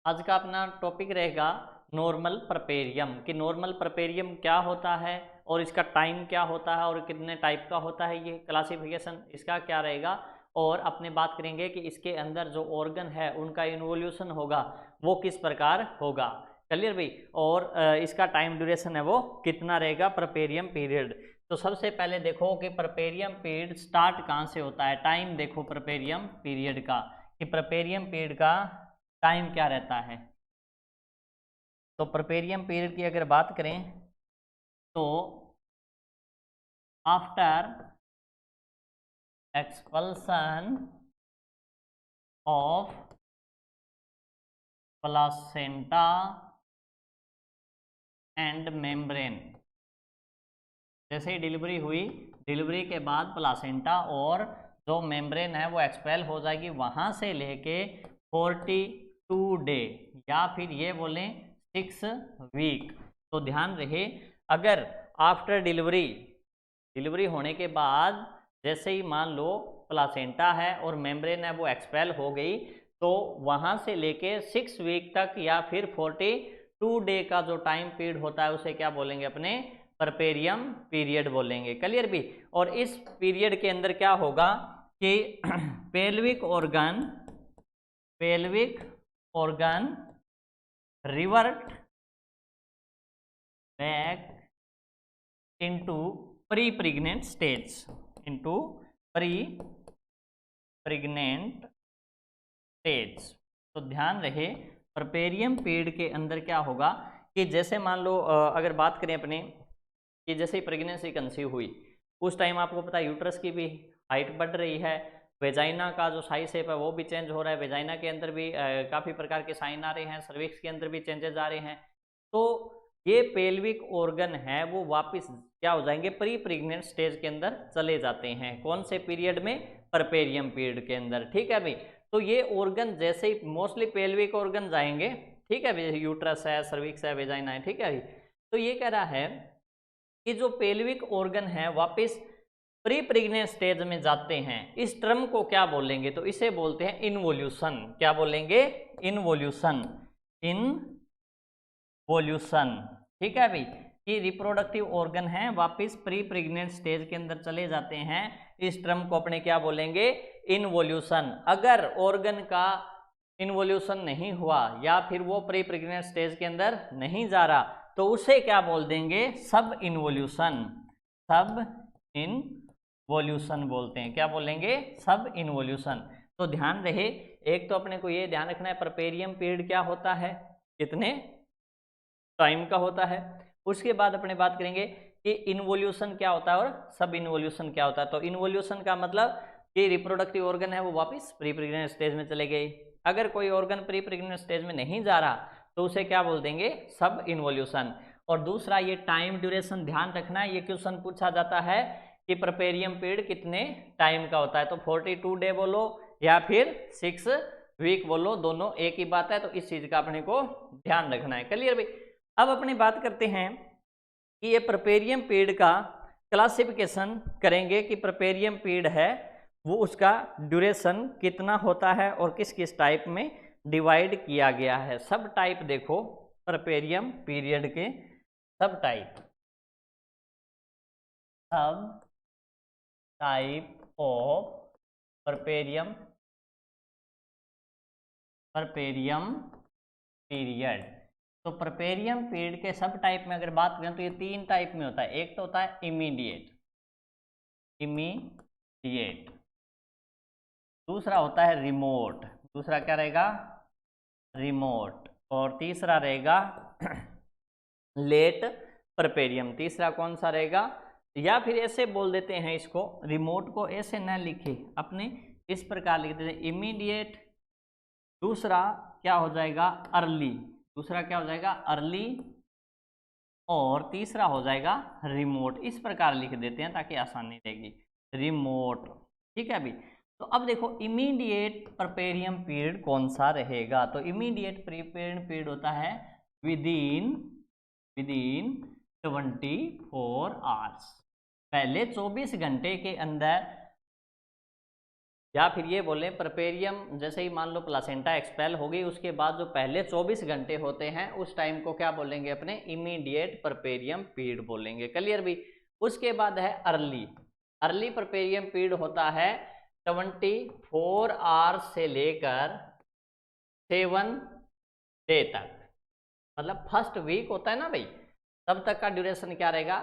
आज का अपना टॉपिक रहेगा नॉर्मल परपेरियम कि नॉर्मल परपेरियम क्या होता है और इसका टाइम क्या होता है और कितने टाइप का होता है, ये क्लासिफिकेशन इसका क्या रहेगा। और अपने बात करेंगे कि इसके अंदर जो ऑर्गन है उनका इन्वोल्यूशन होगा वो किस प्रकार होगा। क्लियर भाई। और इसका टाइम ड्यूरेशन है वो कितना रहेगा, परपेरियम पीरियड। तो सबसे पहले देखो कि परपेरियम पीरियड स्टार्ट कहाँ से होता है। टाइम देखो परपेरियम पीरियड का कि परपेरियम पीरियड का टाइम क्या रहता है। तो परपेरियम पीरियड की अगर बात करें तो after expulsion of placenta and membrane, जैसे ही डिलीवरी हुई, डिलीवरी के बाद प्लासेंटा और जो मेम्ब्रेन है वो एक्सपेल हो जाएगी, वहां से लेके 42 डे या फिर ये बोलें 6 वीक। तो ध्यान रहे, अगर आफ्टर डिलीवरी होने के बाद जैसे ही मान लो प्लासेंटा है और मेम्ब्रेन है वो एक्सपेल हो गई, तो वहां से लेके 6 वीक तक या फिर 42 डे का जो टाइम पीरियड होता है उसे क्या बोलेंगे, अपने परपेरियम पीरियड बोलेंगे। क्लियर भी। और इस पीरियड के अंदर क्या होगा कि pelvic organ revert back into pre-pregnant stage, into pre-pregnant stage। तो ध्यान रहे परपेरियम पीरियड के अंदर क्या होगा कि जैसे मान लो अगर बात करें अपने कि जैसे ही प्रेगनेंसी कंसीव हुई उस टाइम आपको पता है यूट्रस की भी हाइट बढ़ रही है, वेजाइना का जो साइज शेप है वो भी चेंज हो रहा है, वेजाइना के अंदर भी काफ़ी प्रकार के साइन आ रहे हैं, सर्विक्स के अंदर भी चेंजेस आ रहे हैं। तो ये पेल्विक ऑर्गन है वो वापस क्या हो जाएंगे, प्री प्रेग्नेंट स्टेज के अंदर चले जाते हैं। कौन से पीरियड में, परपेरियम पीरियड के अंदर। ठीक है भाई। तो ये ऑर्गन जैसे ही मोस्टली पेल्विक ऑर्गन जाएंगे, ठीक है भाई, यूट्रस है, सर्विक्स है, वेजाइना है, ठीक है भाई। तो ये कह रहा है कि जो पेल्विक ऑर्गन है वापस प्री प्रेग्नेंट स्टेज में जाते हैं। इस टर्म को क्या बोलेंगे, तो इसे बोलते हैं इनवोल्यूशन। क्या बोलेंगे, इनवोल्यूशन, इनवोल्यूशन। ठीक है भाई, कि रिप्रोडक्टिव ऑर्गन है वापस प्री प्रेग्नेंट स्टेज के अंदर चले जाते हैं। इस टर्म को अपने क्या बोलेंगे, इनवोल्यूशन। अगर ऑर्गन का इनवोल्यूशन नहीं हुआ या फिर वो प्री प्रेग्नेंट स्टेज के अंदर नहीं जा रहा तो उसे क्या बोल देंगे, सब इनवोल्यूशन। सब इनवोल्यूशन बोलते हैं। क्या बोलेंगे, सब इनवोल्यूशन। तो ध्यान रहे, एक तो अपने को ये ध्यान रखना है परपेरियम पीरियड क्या होता है, कितने टाइम का होता है। उसके बाद अपने बात करेंगे कि इनवोल्यूशन क्या होता है और सब इनवोल्यूशन क्या होता है। तो इनवोल्यूशन का मतलब कि रिप्रोडक्टिव ऑर्गन है वो वापस प्री प्रेग्नेंट स्टेज में चले गए। अगर कोई ऑर्गन प्री प्रेग्नेंट स्टेज में नहीं जा रहा तो उसे क्या बोल देंगे, सब इनवोल्यूशन। और दूसरा ये टाइम ड्यूरेशन ध्यान रखना है, ये क्वेश्चन पूछा जाता है कि परपेरियम पीरियड कितने टाइम का होता है। तो 42 डे बोलो या फिर 6 वीक बोलो, दोनों एक ही बात है। तो इस चीज का अपने को ध्यान रखना है। क्लियर भाई। अब अपनी बात करते हैं कि ये परपेरियम पीरियड का क्लासिफिकेशन करेंगे कि परपेरियम पीरियड है वो उसका ड्यूरेशन कितना होता है और किस किस टाइप में डिवाइड किया गया है। सब टाइप देखो परपेरियम पीरियड के, सब टाइप, सब टाइप ऑफ परपेरियम पीरियड। तो परपेरियम पीरियड के सब टाइप में अगर बात करें तो ये 3 टाइप में होता है। एक तो होता है इमीडिएट, दूसरा होता है रिमोट, दूसरा क्या रहेगा, रिमोट, और तीसरा रहेगा लेट परपेरियम, तीसरा कौन सा रहेगा। या फिर ऐसे बोल देते हैं इसको, रिमोट को ऐसे न लिखे, अपने इस प्रकार लिख देते हैं इमीडिएट, दूसरा क्या हो जाएगा अर्ली, दूसरा क्या हो जाएगा अर्ली, और तीसरा हो जाएगा रिमोट। इस प्रकार लिख देते हैं ताकि आसानी रहेगी, रिमोट। ठीक है अभी। तो अब देखो इमीडिएट परपेरियम पीरियड कौन सा रहेगा। तो इमीडिएट परपेरियम पीरियड होता है विदिन 24 आवर्स, पहले 24 घंटे के अंदर या फिर ये बोलें परपेरियम, जैसे ही मान लो प्लासेंटा एक्सपेल हो गई उसके बाद जो पहले 24 घंटे होते हैं उस टाइम को क्या बोलेंगे अपने इमीडिएट परपेरियम पीरियड बोलेंगे। क्लियर भी। उसके बाद है अर्ली। अर्ली परपेरियम पीरियड होता है 24 आवर्स से लेकर 7 डे तक, मतलब फर्स्ट वीक होता है ना भाई, तब तक का ड्यूरेशन क्या रहेगा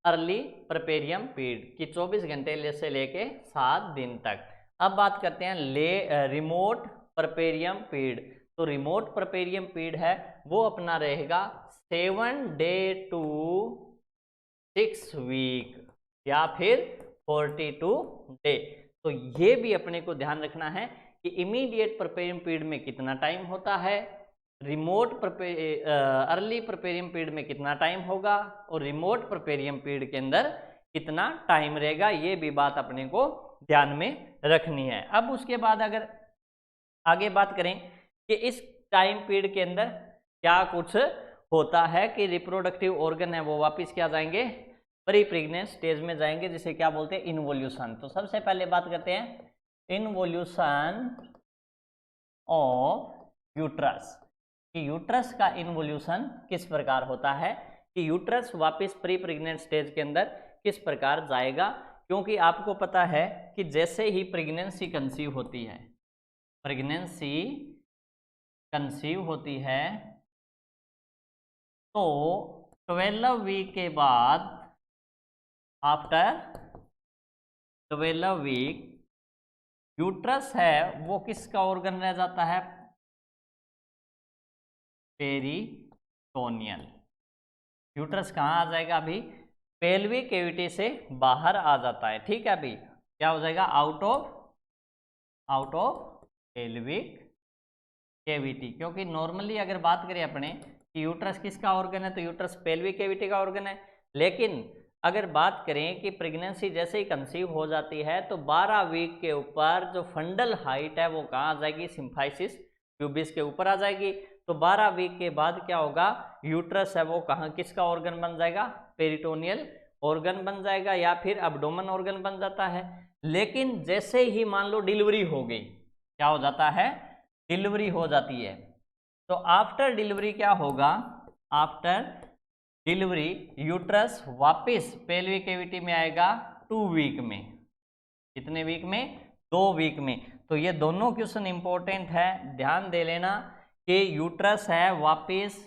अर्ली परपेरियम पीरियड की 24 घंटे से लेके 7 दिन तक। अब बात करते हैं रिमोट परपेरियम पीरियड। तो रिमोट परपेरियम पीरियड है वो अपना रहेगा 7 डे टू 6 वीक या फिर 42 डे। तो ये भी अपने को ध्यान रखना है कि इमीडिएट परपेरियम पीरियड में कितना टाइम होता है, रिमोट अर्ली परपेरियम पीरियड में कितना टाइम होगा और रिमोट परपेरियम पीरियड के अंदर कितना टाइम रहेगा, ये भी बात अपने को ध्यान में रखनी है। अब उसके बाद अगर आगे बात करें कि इस टाइम पीरियड के अंदर क्या कुछ होता है कि रिप्रोडक्टिव ऑर्गन है वो वापस क्या जाएंगे प्री प्रेग्नेंट स्टेज में जाएंगे, जिसे क्या बोलते हैं इन्वोल्यूशन। तो सबसे पहले बात करते हैं इन्वोल्यूशन ऑफ यूट्रस कि यूट्रस का इन्वोल्यूशन किस प्रकार होता है, कि यूट्रस वापस प्री प्रेग्नेंट स्टेज के अंदर किस प्रकार जाएगा। क्योंकि आपको पता है कि जैसे ही प्रेगनेंसी कंसीव होती है, प्रेगनेंसी कंसीव होती है तो 12 वीक के बाद, आफ्टर 12 वीक यूट्रस है वो किसका ऑर्गन रह जाता है पेरिटोनियल। यूट्रस कहाँ आ जाएगा अभी पेल्विक कैविटी से बाहर आ जाता है। ठीक है अभी क्या हो जाएगा आउट ऑफ पेल्विक कैविटी। क्योंकि नॉर्मली अगर बात करें अपने कि यूट्रस किसका ऑर्गन है तो यूट्रस पेल्विक कैविटी का ऑर्गन है। लेकिन अगर बात करें कि प्रेगनेंसी जैसे ही कंसीव हो जाती है तो 12 वीक के ऊपर जो फंडल हाइट है वो कहाँ आ जाएगी सिम्फाइसिस प्यूबिस के ऊपर आ जाएगी। तो 12 वीक के बाद क्या होगा यूट्रस है वो कहाँ किसका ऑर्गन बन जाएगा पेरिटोनियल ऑर्गन बन जाएगा या फिर अब्डोमन ऑर्गन बन जाता है। लेकिन जैसे ही मान लो डिलीवरी हो गई, क्या हो जाता है डिलीवरी हो जाती है, तो आफ्टर डिलीवरी क्या होगा, आफ्टर डिलीवरी यूट्रस वापस पेल्विक कैविटी में आएगा 2 वीक में। कितने वीक में 2 वीक में। तो ये दोनों क्वेश्चन इंपॉर्टेंट है, ध्यान दे लेना कि यूट्रस है वापस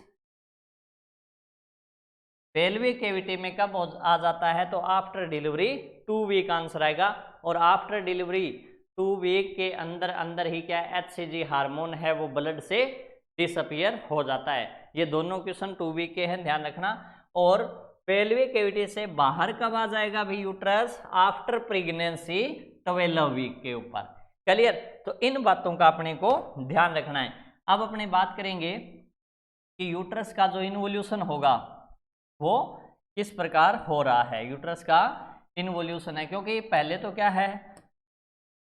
पेल्विक कैविटी में कब आ जाता है तो आफ्टर डिलीवरी 2 वीक आंसर आएगा। और आफ्टर डिलीवरी 2 वीक के अंदर अंदर ही क्या HCG हार्मोन है वो ब्लड से डिसअपियर हो जाता है। ये दोनों क्वेश्चन 2 वीक के हैं, ध्यान रखना। और पेल्विक कैविटी से बाहर कब आ जाएगा भाई यूट्रस आफ्टर प्रेगनेंसी 12 वीक के ऊपर। क्लियर। तो इन बातों का अपने को ध्यान रखना है। अब अपने बात करेंगे कि यूट्रस का जो इन्वोल्यूशन होगा वो किस प्रकार हो रहा है, यूट्रस का इन्वोल्यूशन है। क्योंकि पहले तो क्या है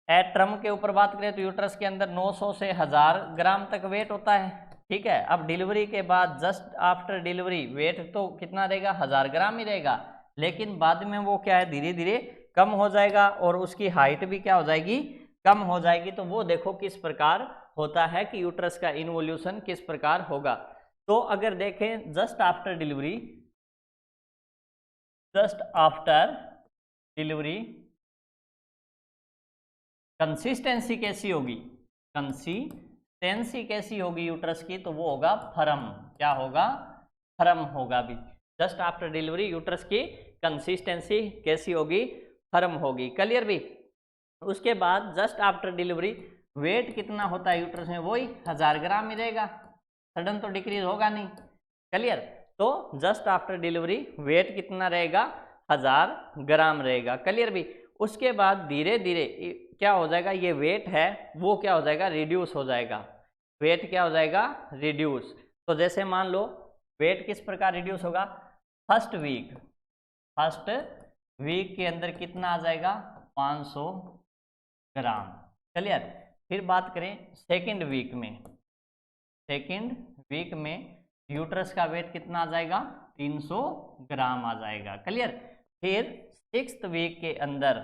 एट्रम के ऊपर बात करें तो यूट्रस के अंदर 900 से 1000 ग्राम तक वेट होता है। ठीक है। अब डिलीवरी के बाद जस्ट आफ्टर डिलीवरी वेट तो कितना रहेगा 1000 ग्राम ही रहेगा, लेकिन बाद में वो क्या है धीरे धीरे कम हो जाएगा और उसकी हाइट भी क्या हो जाएगी कम हो जाएगी। तो वो देखो किस प्रकार होता है कि यूट्रस का इन्वोल्यूशन किस प्रकार होगा। तो अगर देखें जस्ट आफ्टर डिलीवरी कंसिस्टेंसी कैसी होगी, कंसिस्टेंसी कैसी होगी यूट्रस की, तो वो होगा फर्म। क्या होगा फर्म होगा भी। जस्ट आफ्टर डिलीवरी यूट्रस की कंसिस्टेंसी कैसी होगी फर्म होगी। क्लियर भी। उसके बाद जस्ट आफ्टर डिलीवरी वेट कितना होता है यूट्रस में, वही 1000 ग्राम ही रहेगा, सडन तो डिक्रीज होगा नहीं। क्लियर। तो जस्ट आफ्टर डिलीवरी वेट कितना रहेगा 1000 ग्राम रहेगा। क्लियर भी। उसके बाद धीरे धीरे क्या हो जाएगा ये वेट है वो क्या हो जाएगा रिड्यूस हो जाएगा। वेट क्या हो जाएगा रिड्यूस। तो जैसे मान लो वेट किस प्रकार रिड्यूस होगा, फर्स्ट वीक के अंदर कितना आ जाएगा 500 ग्राम। क्लियर। फिर बात करें सेकेंड वीक में यूट्रस का वेट कितना आ जाएगा 300 ग्राम आ जाएगा। क्लियर। फिर 6th वीक के अंदर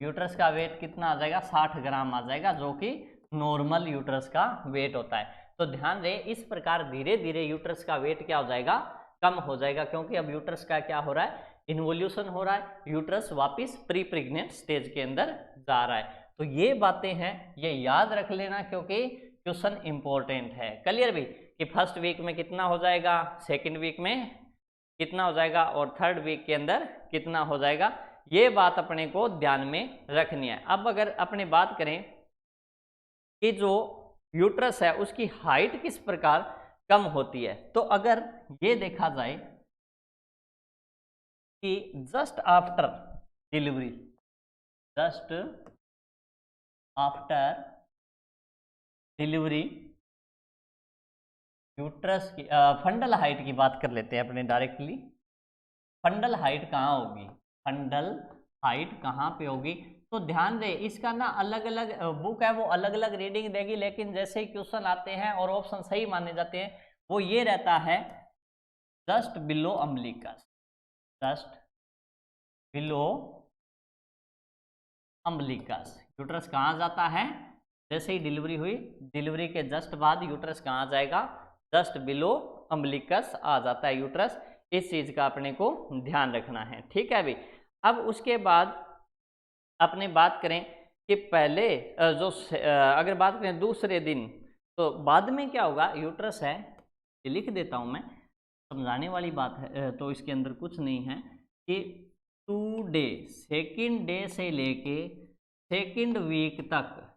यूट्रस का वेट कितना आ जाएगा, 60 ग्राम आ जाएगा, जो कि नॉर्मल यूट्रस का वेट होता है। तो ध्यान रहे, इस प्रकार धीरे धीरे यूट्रस का वेट क्या हो जाएगा, कम हो जाएगा, क्योंकि अब यूट्रस का क्या हो रहा है, इन्वोल्यूशन हो रहा है, यूट्रस वापिस प्री प्रेग्नेंट स्टेज के अंदर जा रहा है। तो ये बातें हैं, ये याद रख लेना, क्योंकि क्वेश्चन इंपॉर्टेंट है। क्लियर भी कि फर्स्ट वीक में कितना हो जाएगा, सेकेंड वीक में कितना हो जाएगा, और थर्ड वीक के अंदर कितना हो जाएगा, ये बात अपने को ध्यान में रखनी है। अब अगर अपने बात करें कि जो यूट्रस है उसकी हाइट किस प्रकार कम होती है, तो अगर ये देखा जाए कि just after delivery, just after delivery uterus की फंडल हाइट की बात कर लेते हैं अपने डायरेक्टली। फंडल हाइट कहाँ होगी, फंडल हाइट कहाँ पे होगी, तो ध्यान दे, इसका ना अलग अलग बुक है, वो अलग अलग रीडिंग देगी, लेकिन जैसे ही क्वेश्चन आते हैं और ऑप्शन सही माने जाते हैं, वो ये रहता है just below umbilicus, just below umbilicus. Uterus कहाँ जाता है, जैसे ही डिलीवरी हुई, डिलीवरी के जस्ट बाद यूट्रस कहाँ जाएगा, जस्ट बिलो अम्बिलिकस आ जाता है यूट्रस। इस चीज का अपने को ध्यान रखना है, ठीक है अभी। अब उसके बाद अपने बात करें कि पहले जो अगर बात करें दूसरे दिन, तो बाद में क्या होगा, यूट्रस है, ये लिख देता हूं मैं, समझाने वाली बात है, तो इसके अंदर कुछ नहीं है कि 2 डे, सेकेंड डे से लेके सेकेंड वीक तक,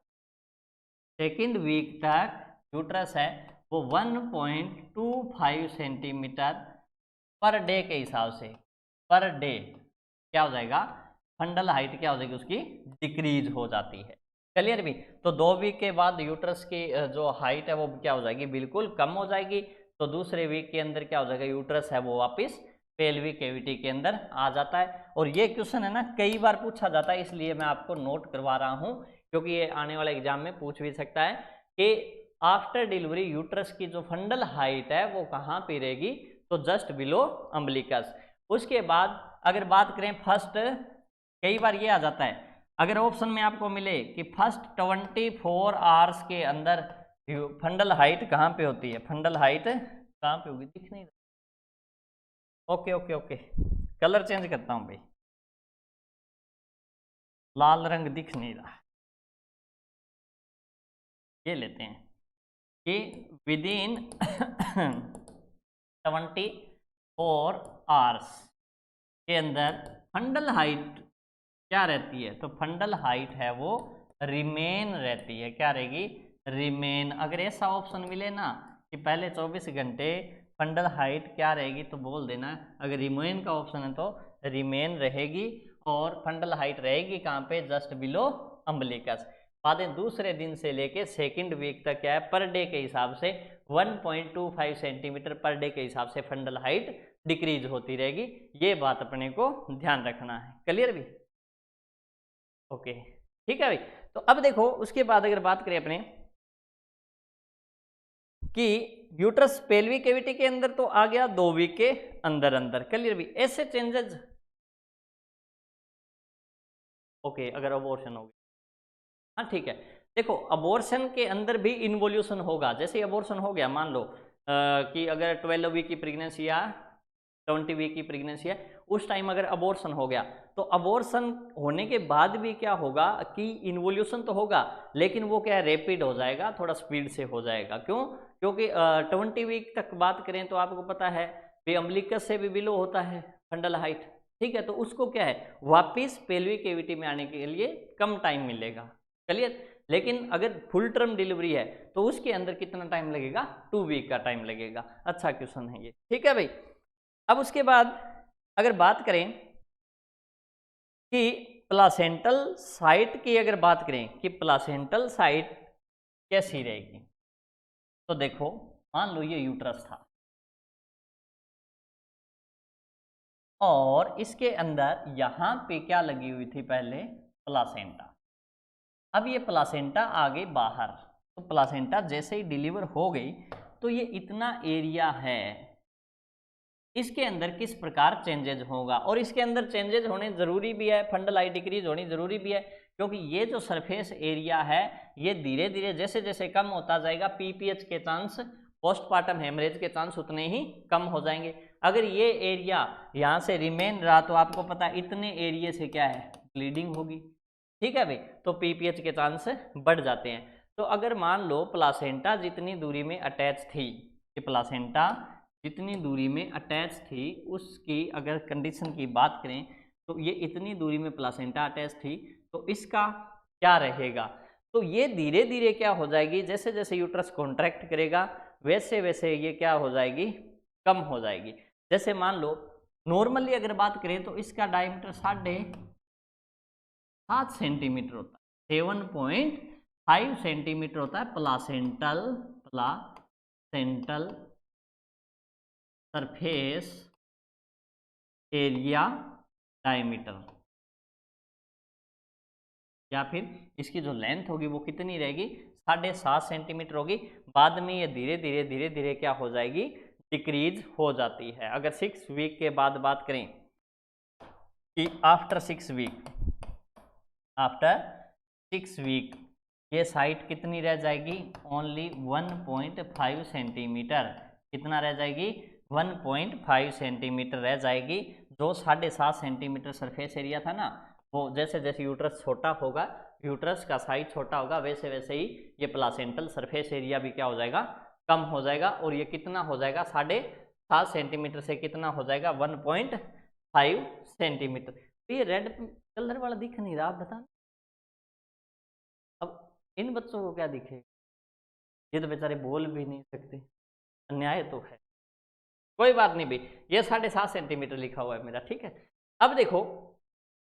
सेकेंड वीक तक यूट्रस है वो 1.25 सेंटीमीटर पर डे के हिसाब से, पर डे क्या हो जाएगा, फंडल हाइट क्या हो जाएगी उसकी, डिक्रीज हो जाती है। क्लियर भी, तो 2 वीक के बाद यूट्रस की जो हाइट है वो क्या हो जाएगी, बिल्कुल कम हो जाएगी। तो दूसरे वीक के अंदर क्या हो जाएगा, यूट्रस है वो वापस पेल्विक कैविटी के अंदर आ जाता है। और ये क्वेश्चन है ना कई बार पूछा जाता है, इसलिए मैं आपको नोट करवा रहा हूँ, क्योंकि ये आने वाले एग्जाम में पूछ भी सकता है कि आफ्टर डिलीवरी यूट्रस की जो फंडल हाइट है वो कहाँ पे रहेगी, तो जस्ट बिलो अम्बिलिकस। उसके बाद अगर बात करें फर्स्ट, कई बार ये आ जाता है, अगर ऑप्शन में आपको मिले कि फर्स्ट 24 आवर्स के अंदर फंडल हाइट कहाँ पे होती है, फंडल हाइट कहाँ पे होगी, दिख नहीं रहा, okay okay okay, colour change करता हूँ भाई, लाल रंग दिख नहीं रहा, ये लेते हैं कि विद इन 24 आवर्स के अंदर फंडल हाइट क्या रहती है, तो फंडल हाइट है वो रिमेन रहती है, क्या रहेगी, रिमेन। अगर ऐसा ऑप्शन मिले ना कि पहले 24 घंटे फंडल हाइट क्या रहेगी, तो बोल देना, अगर रिमेन का ऑप्शन है तो रिमेन रहेगी, और फंडल हाइट रहेगी कहाँ पे, जस्ट बिलो अम्बिलिकस। बातें दूसरे दिन से लेके सेकेंड वीक तक क्या है, पर डे के हिसाब से 1.25 सेंटीमीटर पर डे के हिसाब से फंडल हाइट डिक्रीज होती रहेगी। ये बात अपने को ध्यान रखना है। क्लियर भी, ओके ठीक है भाई। तो अब देखो उसके बाद अगर बात करें अपने कि यूट्रस पेल्विक कैविटी के अंदर तो आ गया 2 वीक के अंदर अंदर। क्लियर भी, ऐसे चेंजेस ओके अगर अबॉर्शन हो गया, हाँ ठीक है। देखो अबॉर्शन के अंदर भी इन्वोल्यूशन होगा, जैसे अबॉर्शन हो गया, मान लो कि अगर 12 वीक की प्रेगनेंसी या 20 वीक की प्रेगनेंसी है, उस टाइम अगर अबॉर्शन हो गया, तो अबॉर्शन होने के बाद भी क्या होगा कि इन्वोल्यूशन तो होगा, लेकिन वो क्या है, रैपिड हो जाएगा, थोड़ा स्पीड से हो जाएगा। क्यों, क्योंकि 20 वीक तक बात करें तो आपको पता है अम्बिलिकस से भी बिलो होता है फंडल हाइट, ठीक है, तो उसको क्या है वापिस पेल्विक कैविटी में आने के लिए कम टाइम मिलेगा। क्लियर, लेकिन अगर फुल टर्म डिलीवरी है तो उसके अंदर कितना टाइम लगेगा, 2 वीक का टाइम लगेगा। अच्छा क्वेश्चन है ये, ठीक है भाई। अब उसके बाद अगर बात करें कि प्लासेंटल साइट की, अगर बात करें कि प्लासेंटल साइट कैसी रहेगी, तो देखो मान लो ये यूट्रस था और इसके अंदर यहां पे क्या लगी हुई थी, पहले प्लासेंटा। अब ये प्लासेंटा आ गई बाहर, तो प्लासेंटा जैसे ही डिलीवर हो गई तो ये इतना एरिया है, इसके अंदर किस प्रकार चेंजेज होगा, और इसके अंदर चेंजेज होने जरूरी भी है, फंडल आई डिक्रीज होनी जरूरी भी है, क्योंकि ये जो सरफेस एरिया है ये धीरे धीरे जैसे जैसे कम होता जाएगा पीपीएच के चांस, पोस्टमार्टम हेमरेज के चांस उतने ही कम हो जाएंगे। अगर ये एरिया यहाँ से रिमेन रहा तो आपको पता है इतने एरिया से क्या है, ब्लीडिंग होगी, ठीक है भाई, तो पीपीएच के चांस बढ़ जाते हैं। तो अगर मान लो प्लासेंटा जितनी दूरी में अटैच थी, ये प्लासेंटा जितनी दूरी में अटैच थी उसकी अगर कंडीशन की बात करें तो ये इतनी दूरी में प्लासेंटा अटैच थी, तो इसका क्या रहेगा, तो ये धीरे धीरे क्या हो जाएगी, जैसे जैसे यूट्रस कॉन्ट्रैक्ट करेगा वैसे वैसे ये क्या हो जाएगी, कम हो जाएगी। जैसे मान लो नॉर्मली अगर बात करें तो इसका डायमीटर 7.5 सेंटीमीटर होता है, 7.5 सेंटीमीटर होता है प्लासेंटल सरफेस एरिया डायमीटर, या फिर इसकी जो लेंथ होगी वो कितनी रहेगी, 7.5 सेंटीमीटर होगी। बाद में ये धीरे धीरे क्या हो जाएगी, डिक्रीज हो जाती है। अगर 6 वीक के बाद बात करें कि आफ्टर 6 वीक ये साइट कितनी रह जाएगी, ओनली 1.5 सेंटीमीटर, कितना रह जाएगी, 1.5 सेंटीमीटर रह जाएगी। जो 7.5 सेंटीमीटर सरफेस एरिया था ना, वो जैसे जैसे यूट्रस छोटा होगा, यूट्रस का साइज छोटा होगा, वैसे वैसे ही ये प्लासेंटल सरफेस एरिया भी क्या हो जाएगा, कम हो जाएगा, और ये कितना हो जाएगा, 7.5 सेंटीमीटर से कितना हो जाएगा, 1.5 सेंटीमीटर। तो ये रेड कलर वाला दिख नहीं रहा, आप बता, अब इन बच्चों को क्या दिखेगा, ये तो बेचारे बोल भी नहीं सकते, अन्याय तो है। कोई बात नहीं भाई, ये 7.5 सेंटीमीटर लिखा हुआ है मेरा, ठीक है। अब देखो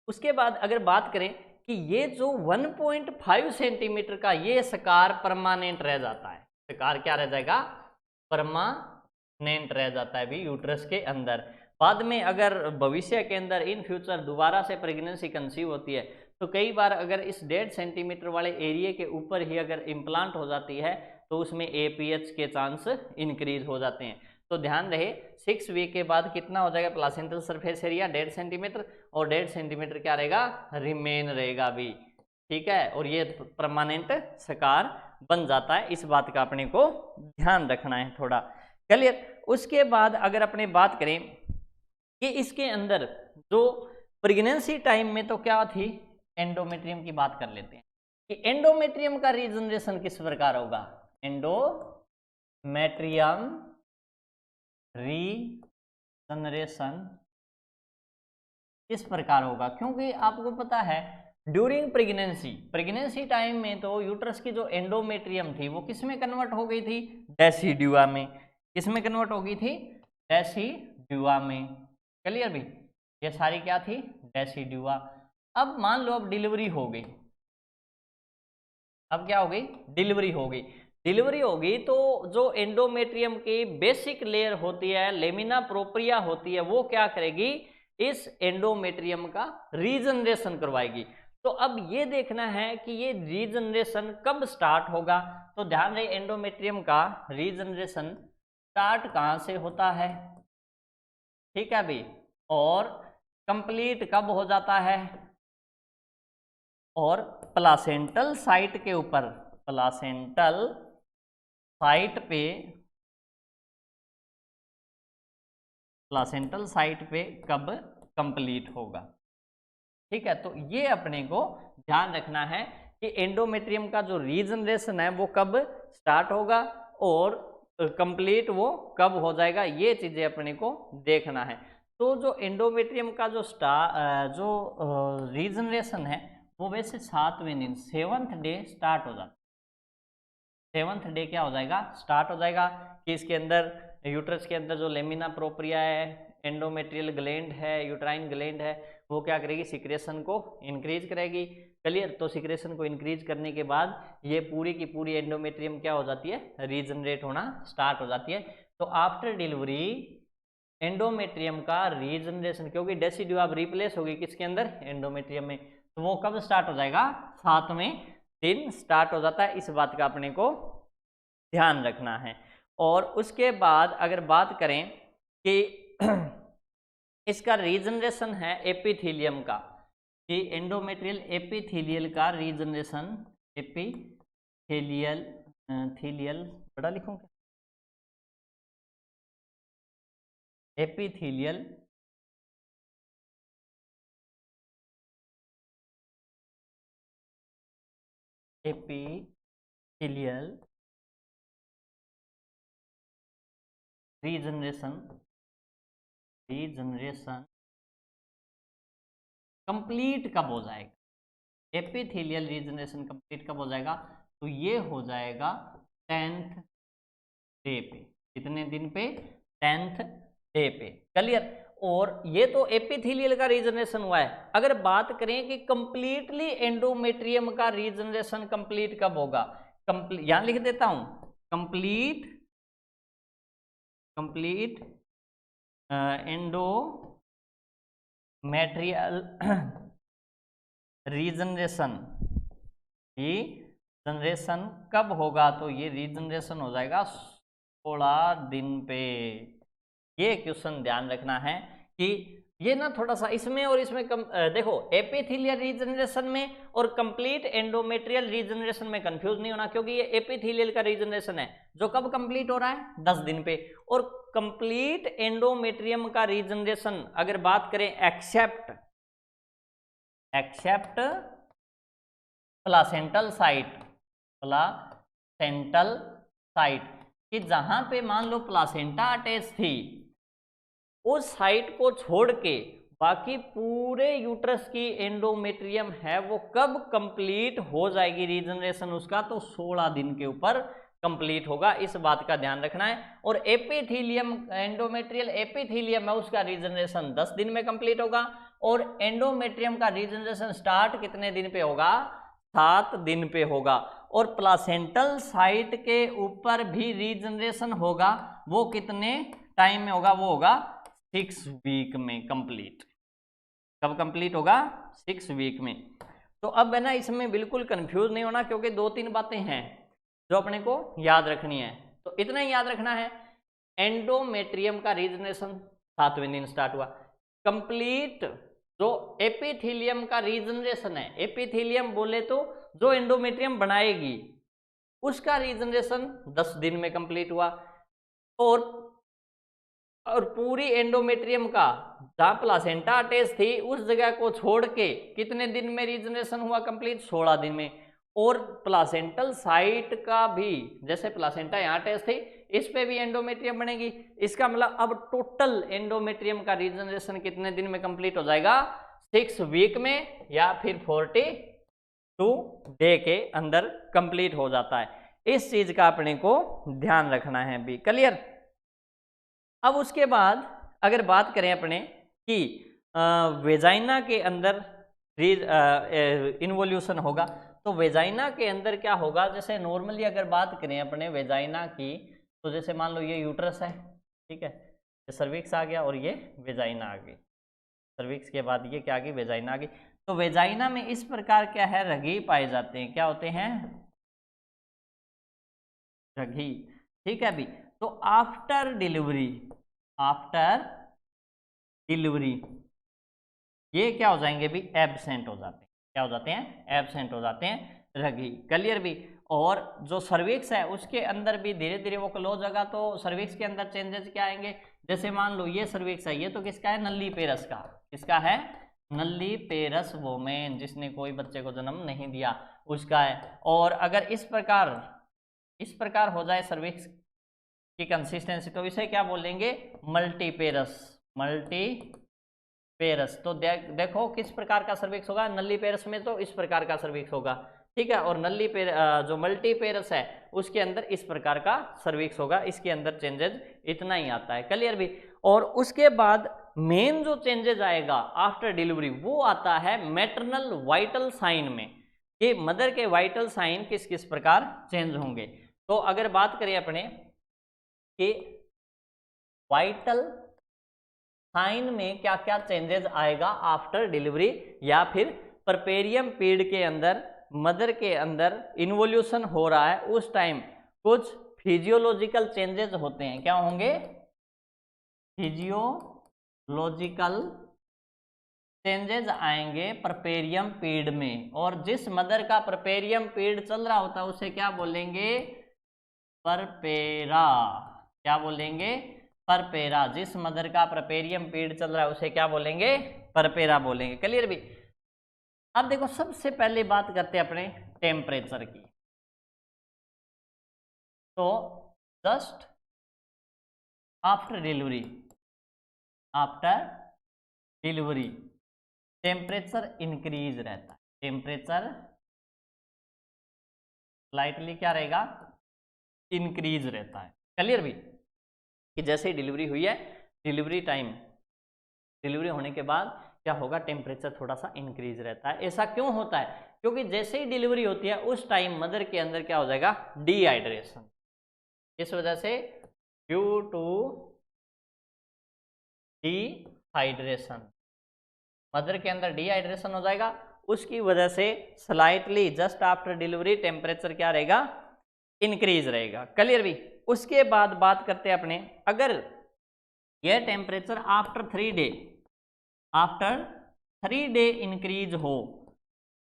उसके बाद अगर बात करें कि ये जो 1.5 सेंटीमीटर का ये सकार परमानेंट रह जाता है, सकार क्या रह जाएगा, परमानेंट रह जाता है भी यूट्रस के अंदर। बाद में अगर भविष्य के अंदर इन फ्यूचर दोबारा से प्रेगनेंसी कंसीव होती है तो कई बार अगर इस 1.5 सेंटीमीटर वाले एरिया के ऊपर ही अगर इम्प्लांट हो जाती है तो उसमें एपीएच के चांस इंक्रीज हो जाते हैं। तो ध्यान रहे 6 वीक के बाद कितना हो जाएगा प्लासेंटल सरफेस एरिया, 1.5 सेंटीमीटर, और 1.5 सेंटीमीटर क्या रहेगा, रिमेन रहेगा भी, ठीक है, और ये परमानेंट सकार बन जाता है। इस बात का अपने को ध्यान रखना है थोड़ा, क्लियर। उसके बाद अगर अपने बात करें कि इसके अंदर जो प्रेगनेंसी टाइम में तो क्या थी, एंडोमेट्रियम की बात कर लेते हैं कि एंडोमेट्रियम का रीजनरेशन किस प्रकार होगा, एंडोमेट्रियम रीजनरेशन इस प्रकार होगा, क्योंकि आपको पता है ड्यूरिंग प्रेगनेंसी टाइम में तो यूट्रस की जो एंडोमेट्रियम थी वो किस में कन्वर्ट हो गई थी, डेसिड्यूआ में। किस में कन्वर्ट हो गई थी, डेसिड्यूआ में, क्लियर भी, ये सारी क्या थी, डेसिड्यूआ। अब मान लो अब डिलीवरी हो गई, अब क्या हो गई, डिलीवरी हो गई। डिलीवरी होगी तो जो एंडोमेट्रियम की बेसिक लेयर होती है, लेमिना प्रोप्रिया होती है, वो क्या करेगी, इस एंडोमेट्रियम का रीजनरेशन करवाएगी। तो अब ये देखना है कि ये रीजनरेशन कब स्टार्ट होगा। तो ध्यान रहे एंडोमेट्रियम का रीजनरेशन स्टार्ट कहाँ से होता है, ठीक है भाई, और कंप्लीट कब हो जाता है, और प्लासेंटल साइट के ऊपर, प्लासेंटल साइट पे कब कंप्लीट होगा, ठीक है। तो ये अपने को ध्यान रखना है कि एंडोमेट्रियम का जो रीजनरेशन है वो कब स्टार्ट होगा और कंप्लीट वो कब हो जाएगा, ये चीजें अपने को देखना है। तो जो एंडोमेट्रियम का जो रीजनरेशन है वो वैसे 7वें दिन 7th डे स्टार्ट हो जाता है। 7th डे क्या हो जाएगा, स्टार्ट हो जाएगा कि इसके अंदर यूट्रस के अंदर जो लेमिना प्रोप्रिया है, एंडोमेट्रियल ग्लैंड है, यूट्राइन ग्लैंड है, वो क्या करेगी, सिक्रेशन को इंक्रीज करेगी, क्लियर। तो सिक्रेशन को इंक्रीज करने के बाद ये पूरी की पूरी एंडोमेट्रियम क्या हो जाती है, रीजनरेट होना स्टार्ट हो जाती है। तो आफ्टर डिलीवरी एंडोमेट्रियम का रीजनरेशन, क्योंकि डेसिड्यू अब रिप्लेस होगी किसके अंदर, एंडोमेट्रियम में, तो वो कब स्टार्ट हो जाएगा, 7वें दिन स्टार्ट हो जाता है। इस बात का अपने को ध्यान रखना है। और उसके बाद अगर बात करें कि इसका रीजनरेशन है एपिथेलियम का, कि एंडोमेट्रियल एपिथेलियल का रीजनरेशन, एपिथेलियल थीलियल बड़ा लिखूं क्या, एपिथेलियल एपिथेलियल रीजनरेशन कंप्लीट कब हो जाएगा, एपिथेलियल रीजनरेशन कंप्लीट कब हो जाएगा, तो ये हो जाएगा 10th डे पे। कितने दिन पे, 10th डे पे। क्लियर। और ये तो एपिथेलियल का रीजनरेशन हुआ है। अगर बात करें कि कंप्लीटली एंडोमेट्रियम का रीजनरेशन कंप्लीट कब होगा, यहां लिख देता हूं, कंप्लीट एंडोमेट्रियल रीजनरेशन कब होगा, तो ये रीजनरेशन हो जाएगा 16 दिन पे। ये क्वेश्चन ध्यान रखना है कि ये ना थोड़ा सा इसमें और इसमें देखो, एपिथेलियल रीजनरेशन में और कंप्लीट एंडोमेट्रियल रीजनरेशन में कंफ्यूज नहीं होना, क्योंकि ये एपिथेलियल का रीजनरेशन है जो कब कंप्लीट हो रहा है, 10 दिन पे। और कंप्लीट एंडोमेट्रियम का रीजनरेशन अगर बात करें एक्सेप्ट प्लासेंटल साइट, कि जहां पे मान लो प्लासेंटा अटैच थी, उस साइट को छोड़ के बाकी पूरे यूट्रस की एंडोमेट्रियम है वो कब कंप्लीट हो जाएगी रीजनरेशन उसका, तो 16 दिन के ऊपर कंप्लीट होगा। इस बात का ध्यान रखना है। और एपिथेलियम, एंडोमेट्रियल एपिथेलियम है उसका रीजनरेशन 10 दिन में कंप्लीट होगा। और एंडोमेट्रियम का रीजनरेशन स्टार्ट कितने दिन पे होगा, 7 दिन पे होगा। और प्लासेंटल साइट के ऊपर भी रीजनरेशन होगा, वो कितने टाइम में होगा, वो होगा 6 वीक में कंप्लीट। कब कंप्लीट होगा, 6 वीक में। तो अब है ना, इसमें बिल्कुल कंफ्यूज नहीं होना, क्योंकि 2-3 बातें हैं जो अपने को याद रखनी है। तो इतना ही याद रखना है, एंडोमेट्रियम का रीजनरेशन 7वें दिन स्टार्ट हुआ। कंप्लीट जो एपिथेलियम का रीजनरेशन है, एपिथेलियम बोले तो जो एंडोमेट्रियम बनाएगी, उसका रीजनरेशन 10 दिन में कंप्लीट हुआ। और पूरी एंडोमेट्रियम का जहां प्लासेंटा अटैच थी उस जगह को छोड़ के कितने दिन में रीजनरेशन हुआ कंप्लीट, 16 दिन में। और प्लासेंटल साइट का भी, जैसे प्लासेंटा यहाँ अटैच थी, इस पे भी एंडोमेट्रियम बनेगी। इसका मतलब अब टोटल एंडोमेट्रियम का रीजनरेशन कितने दिन में कंप्लीट हो जाएगा, 6 वीक में, या फिर 42 डे के अंदर कंप्लीट हो जाता है। इस चीज का अपने को ध्यान रखना है भी। क्लियर। अब उसके बाद अगर बात करें अपने कि वेजाइना के अंदर इन्वोल्यूशन होगा, तो वेजाइना के अंदर क्या होगा, जैसे नॉर्मली अगर बात करें अपने वेजाइना की, तो जैसे मान लो ये यूट्रस है, ठीक है, ये सर्विक्स आ गया और ये वेजाइना आ गई। सर्विक्स के बाद ये क्या आ गई, वेजाइना आ गई। तो वेजाइना में इस प्रकार क्या है, रगी पाए जाते हैं। क्या होते हैं, रगी। ठीक है अभी। तो आफ्टर डिलीवरी ये क्या हो जाएंगे भी, एब्सेंट हो जाते हैं। क्या हो जाते हैं, एब्सेंट हो जाते हैं रगी। क्लियर भी। और जो सर्विक्स है उसके अंदर भी धीरे धीरे वो क्लोज होगा, तो सर्विक्स के अंदर चेंजेस क्या आएंगे, जैसे मान लो ये सर्विक्स है, ये तो किसका है, नल्लीपेरस का। किसका है, नल्लीपेरस वोमेन, जिसने कोई बच्चे को जन्म नहीं दिया, उसका है। और अगर इस प्रकार हो जाए सर्विक्स की कंसिस्टेंसी, तो इसे क्या बोलेंगे, मल्टीपेरस। तो देखो किस प्रकार का सर्विक्स होगा, नल्लीपेरस में तो इस प्रकार का सर्विक्स होगा, ठीक है। और जो मल्टीपेरस है उसके अंदर इस प्रकार का सर्विक्स होगा। इसके अंदर चेंजेस इतना ही आता है। क्लियर भी। और उसके बाद मेन जो चेंजेस आएगा आफ्टर डिलीवरी, वो आता है मैटरनल वाइटल साइन में, कि मदर के वाइटल साइन किस किस प्रकार चेंज होंगे। तो अगर बात करें अपने कि वाइटल साइन में क्या क्या चेंजेस आएगा आफ्टर डिलीवरी, या फिर परपेरियम पीरियड के अंदर मदर के अंदर इन्वोल्यूशन हो रहा है, उस टाइम कुछ फिजियोलॉजिकल चेंजेस होते हैं। क्या होंगे, फिजियोलॉजिकल चेंजेस आएंगे परपेरियम पीरियड में, और जिस मदर का परपेरियम पीरियड चल रहा होता है उसे क्या बोलेंगे? परपेरा। क्या बोलेंगे? परपेरा। जिस मदर का परपेरियम पीरियड चल रहा है उसे क्या बोलेंगे? परपेरा बोलेंगे। क्लियर भी? अब देखो, सबसे पहले बात करते हैं अपने टेम्परेचर की। तो just after delivery, temperature increase रहता है। टेम्परेचर स्लाइटली क्या रहेगा? इंक्रीज रहता है। क्लियर भी? कि जैसे ही डिलीवरी हुई है, डिलीवरी होने के बाद क्या होगा? टेम्परेचर थोड़ा सा इंक्रीज रहता है। ऐसा क्यों होता है? क्योंकि जैसे ही डिलीवरी होती है उस टाइम मदर के अंदर क्या हो जाएगा? डिहाइड्रेशन। इस वजह से ड्यू टू डिहाइड्रेशन, मदर के अंदर डिहाइड्रेशन हो जाएगा। उसकी वजह से slightly just after delivery temperature क्या रहेगा? इंक्रीज रहेगा। क्लियर भी? उसके बाद बात करते हैं अपने, अगर यह टेम्परेचर आफ्टर 3 डे इंक्रीज हो,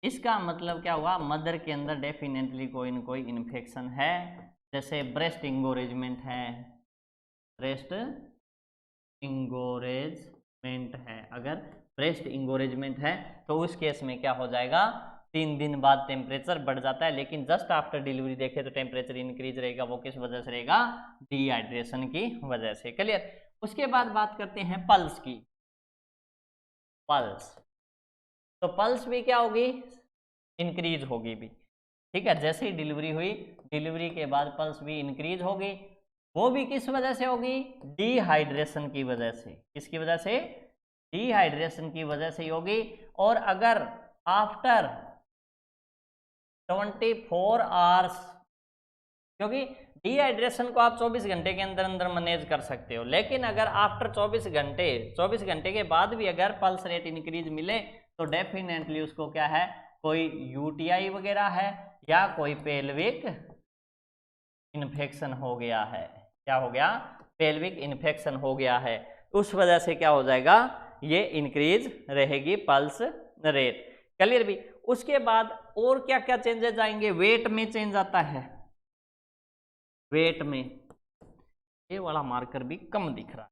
इसका मतलब क्या हुआ? मदर के अंदर डेफिनेटली कोई न कोई इन्फेक्शन है। जैसे ब्रेस्ट इंगोरेजमेंट है। अगर ब्रेस्ट इंगोरेजमेंट है तो उस केस में क्या हो जाएगा? 3 दिन बाद टेम्परेचर बढ़ जाता है। लेकिन जस्ट आफ्टर डिलीवरी देखे तो टेम्परेचर इंक्रीज रहेगा। वो किस वजह से रहेगा? डिहाइड्रेशन की वजह से। क्लियर? उसके बाद बात करते हैं पल्स की। पल्स, तो पल्स भी क्या होगी? इंक्रीज होगी भी। ठीक है, जैसे ही डिलीवरी हुई, डिलीवरी के बाद पल्स भी इंक्रीज होगी। वो भी किस वजह से होगी? डिहाइड्रेशन की वजह से। किसकी वजह से? डिहाइड्रेशन की वजह से ही होगी। और अगर आफ्टर 24 आवर्स, क्योंकि डिहाइड्रेशन को आप 24 घंटे के अंदर अंदर मैनेज कर सकते हो, लेकिन अगर आफ्टर 24 घंटे के बाद भी अगर पल्स रेट इंक्रीज मिले तो डेफिनेटली उसको क्या है? कोई यूटीआई वगैरह है या कोई पेल्विक इन्फेक्शन हो गया है। क्या हो गया? पेल्विक इन्फेक्शन हो गया है। उस वजह से क्या हो जाएगा? ये इंक्रीज रहेगी पल्स रेट। क्लियर भी? उसके बाद और क्या क्या चेंजेस आएंगे? वेट में चेंज आता है। वेट में ये वाला मार्कर भी कम दिख रहा है,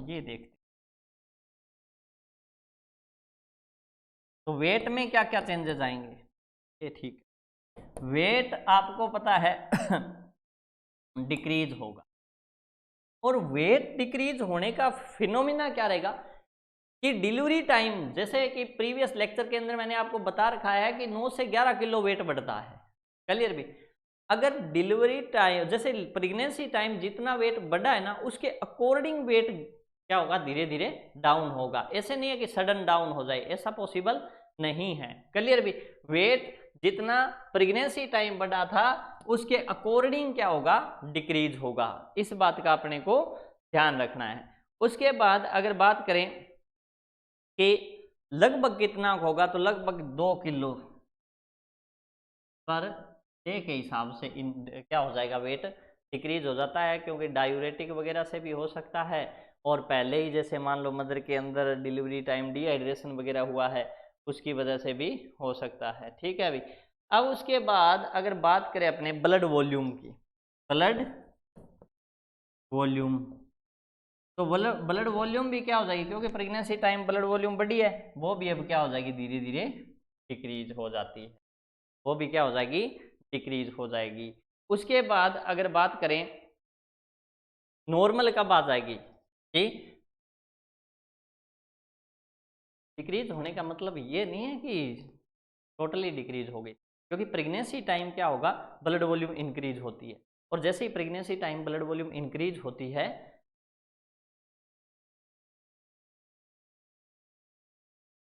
ये देखते। तो वेट में क्या क्या चेंजेस आएंगे? ये ठीक है, वेट आपको पता है डिक्रीज होगा। और वेट डिक्रीज होने का फिनोमिना क्या रहेगा? कि डिलीवरी टाइम, जैसे कि प्रीवियस लेक्चर के अंदर मैंने आपको बता रखा है कि 9 से 11 किलो वेट बढ़ता है। क्लियर भी? अगर डिलीवरी टाइम, जैसे प्रेगनेंसी टाइम जितना वेट बढ़ा है ना, उसके अकॉर्डिंग वेट क्या होगा? धीरे धीरे डाउन होगा। ऐसे नहीं है कि सडन डाउन हो जाए, ऐसा पॉसिबल नहीं है। क्लियर भी? वेट जितना प्रेगनेंसी टाइम बढ़ा था उसके अकॉर्डिंग क्या होगा? डिक्रीज होगा। इस बात का अपने को ध्यान रखना है। उसके बाद अगर बात करें कि लगभग कितना होगा, तो लगभग 2 किलो पर डे के हिसाब से क्या हो जाएगा? वेट डिक्रीज हो जाता है, क्योंकि डायूरेटिक वगैरह से भी हो सकता है, और पहले ही जैसे मान लो मदर के अंदर डिलीवरी टाइम डिहाइड्रेशन वगैरह हुआ है, उसकी वजह से भी हो सकता है। ठीक है अभी। अब उसके बाद अगर बात करें अपने ब्लड वॉल्यूम की, ब्लड वॉल्यूम, तो ब्लड वॉल्यूम भी क्या हो जाएगी? क्योंकि प्रेगनेंसी टाइम ब्लड वॉल्यूम बढ़ी है, वो भी अब क्या हो जाएगी? धीरे धीरे डिक्रीज हो जाती है। वो भी क्या हो जाएगी? डिक्रीज हो जाएगी। उसके बाद अगर बात करें नॉर्मल कब आ जाएगी? कि डिक्रीज होने का मतलब ये नहीं है कि टोटली डिक्रीज हो गई, क्योंकि प्रेगनेंसी टाइम क्या होगा? ब्लड वॉल्यूम इंक्रीज होती है, और जैसे ही pregnancy time blood volume increase होती है,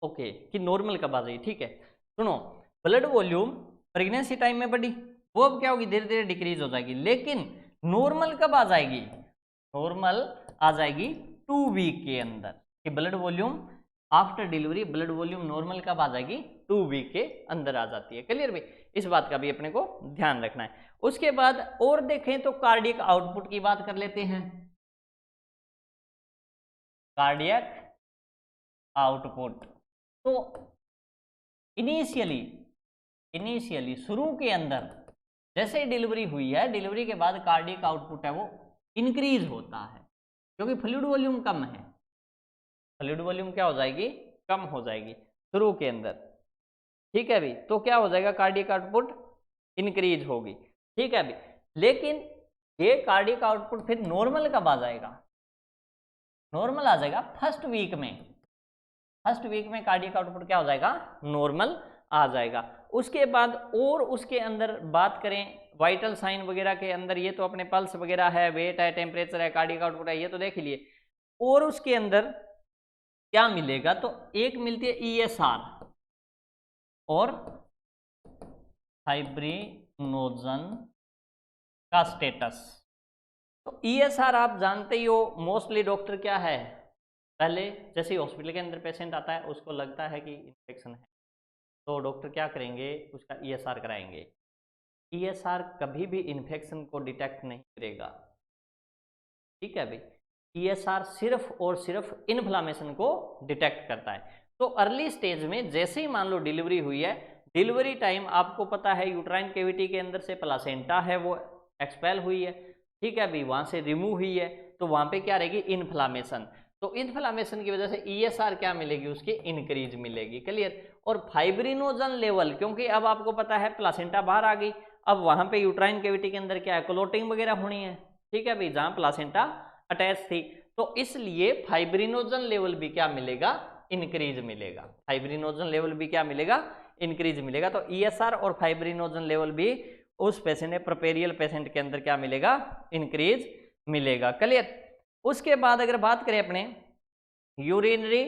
ओके, कि नॉर्मल कब आ जाएगी। ठीक है, सुनो, ब्लड वॉल्यूम प्रेगनेंसी टाइम में बढ़ी, वो अब क्या होगी? धीरे धीरे डिक्रीज हो जाएगी। लेकिन नॉर्मल कब आ जाएगी? नॉर्मल आ जाएगी 2 वीक के अंदर। कि blood volume after delivery blood volume normal कब आ जाएगी? 2 वीक के अंदर आ जाती है। क्लियर भाई? इस बात का भी अपने को ध्यान रखना है। उसके बाद और देखें तो कार्डियक आउटपुट की बात कर लेते हैं। Cardiac output. तो इनिशियली शुरू के अंदर जैसे ही डिलीवरी हुई है, डिलीवरी के बाद कार्डियक आउटपुट है वो इंक्रीज होता है, क्योंकि फ्लूइड वॉल्यूम कम है। फ्लूइड वॉल्यूम क्या हो जाएगी? कम हो जाएगी शुरू के अंदर। ठीक है अभी, तो क्या हो जाएगा? कार्डियक आउटपुट इंक्रीज होगी। ठीक है अभी, लेकिन ये कार्डियक आउटपुट फिर नॉर्मल कब आ जाएगा? नॉर्मल आ जाएगा फर्स्ट वीक में। फर्स्ट वीक में कार्डियक आउटपुट क्या हो जाएगा? नॉर्मल आ जाएगा। उसके बाद और उसके अंदर बात करें वाइटल साइन वगैरह के अंदर, ये तो अपने पल्स वगैरह है, वेट है, टेम्परेचर है, कार्डियक आउटपुट है, ये तो देख लिए। और उसके अंदर क्या मिलेगा? तो एक मिलती है ESR और फाइब्रिनोजन का स्टेटस। तो ESR आप जानते ही हो, मोस्टली डॉक्टर क्या है, पहले जैसे ही हॉस्पिटल के अंदर पेशेंट आता है उसको लगता है कि इन्फेक्शन है, तो डॉक्टर क्या करेंगे? उसका ESR कराएंगे। ESR कभी भी इन्फेक्शन को डिटेक्ट नहीं करेगा। ठीक है भाई, ESR सिर्फ और सिर्फ इन्फ्लामेशन को डिटेक्ट करता है। तो अर्ली स्टेज में जैसे ही मान लो डिलीवरी हुई है, डिलीवरी टाइम आपको पता है यूट्राइन कैविटी के अंदर से प्लासेंटा है वो एक्सपेल हुई है। ठीक है भाई, वहां से रिमूव हुई है, तो वहां पे क्या रहेगी? इन्फ्लामेशन। तो इन्फ्लामेशन की वजह से ESR क्या मिलेगी? उसकी इंक्रीज मिलेगी। क्लियर? और फाइब्रिनोजन लेवल, क्योंकि अब आपको पता है प्लासेंटा बाहर आ गई, अब वहां पे यूट्राइन कैविटी के अंदर क्या है? क्लोटिंग वगैरह होनी है। ठीक है भाई, जहां प्लासेंटा अटैच थी, तो इसलिए फाइब्रिनोजन लेवल भी क्या मिलेगा? इंक्रीज मिलेगा। फाइब्रिनोजन लेवल भी क्या मिलेगा? इंक्रीज मिलेगा। तो ESR और फाइब्रिनोजन लेवल भी उस पेशेंट ने प्रोपेरियल पेशेंट के अंदर क्या मिलेगा? इंक्रीज मिलेगा। क्लियर? उसके बाद अगर बात करें अपने यूरिनरी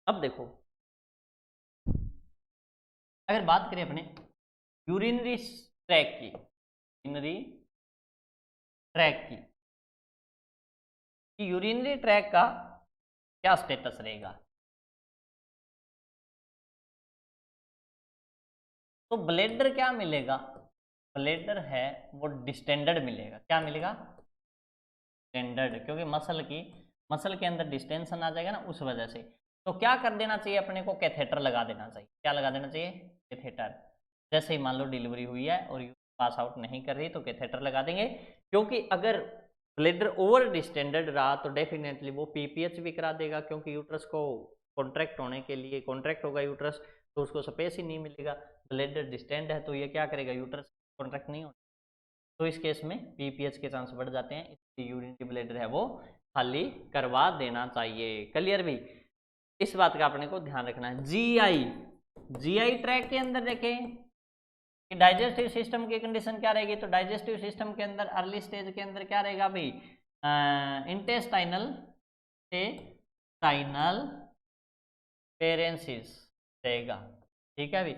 अब देखो, अगर बात करें अपने यूरिनरी ट्रैक की, यूरिनरी ट्रैक की, यूरिनरी ट्रैक का क्या स्टेटस रहेगा? तो ब्लेडर क्या मिलेगा? ब्लेडर है वो डिस्टेंडेड मिलेगा। क्या मिलेगा? डिस्टेंडेड, क्योंकि मसल के अंदर डिस्टेंशन आ जाएगा ना, उस वजह से। तो क्या कर देना चाहिए अपने को? कैथेटर लगा देना चाहिए। क्या लगा देना चाहिए? कैथेटर। जैसे ही मान लो डिलीवरी हुई है और पास आउट नहीं कर रही, तो कैथेटर लगा देंगे, क्योंकि अगर ब्लेडर ओवर डिस्टेंडेड रहा तो डेफिनेटली वो PPH भी करा देगा, क्योंकि यूट्रस को कॉन्ट्रैक्ट होने के लिए, कॉन्ट्रैक्ट होगा यूट्रस तो उसको स्पेस ही नहीं मिलेगा। ब्लेडर डिस्टेंड है तो ये क्या करेगा? यूट्रस कॉन्ट्रैक्ट नहीं होगा, तो इस केस में PPH के चांस बढ़ जाते हैं, इसलिए यूरिनरी ब्लेडर है वो खाली करवा देना चाहिए। क्लियर भी? इस बात का अपने को ध्यान रखना है। GI ट्रैक के अंदर देखें कि डाइजेस्टिव सिस्टम की कंडीशन क्या रहेगी? तो डाइजेस्टिव सिस्टम के अंदर अर्ली स्टेज के अंदर क्या रहेगा भाई? इंटेस्टाइनल पेरेंसिस रहेगा। ठीक है भाई,